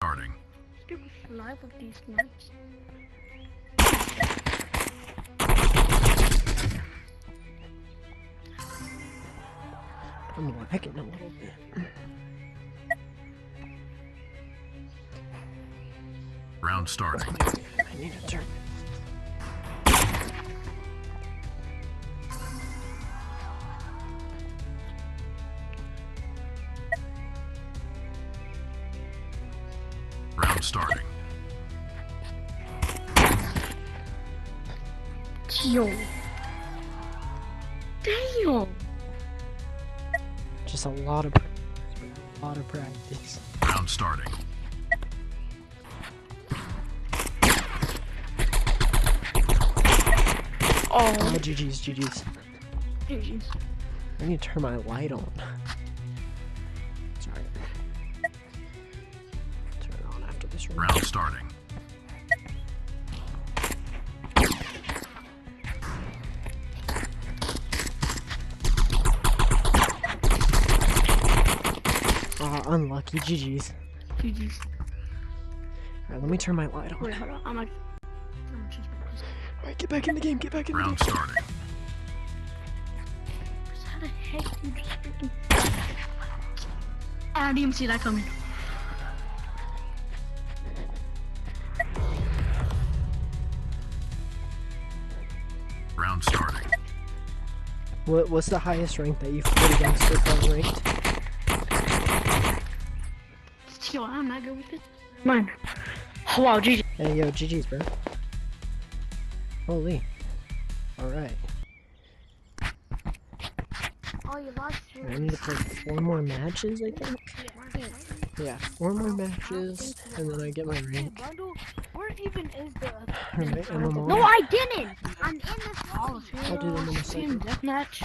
starting. Stupid life of these nuts. I'm lagging a little bit. Round starting. I need to turn. Round starting. Yo. Damn. Just a lot of practice. Round starting. Oh, GG's. GG's. I need to turn my light on. Sorry. Turn it on after this round. Round starting. Unlucky. GG's. GG's. Alright, let me turn my light on. Wait, hold on. I'm like. Alright, get back in the game. Get back in the game. Round starting. How the heck you just freaking. I didn't even see that coming. Round starting. What's the highest rank that you've played against so far ranked? Yo, I'm not good with it. Mine. Oh, wow, GG. Hey, yo, GG's, bro. Holy. Alright. Oh, you lost your. I need to play 4 more matches, I think? Yeah, 4 more matches, and then I get my rank. Where even is the? Alright, MMR. No, I didn't. I'm in this. Oh, I'll do them in a second. Deathmatch.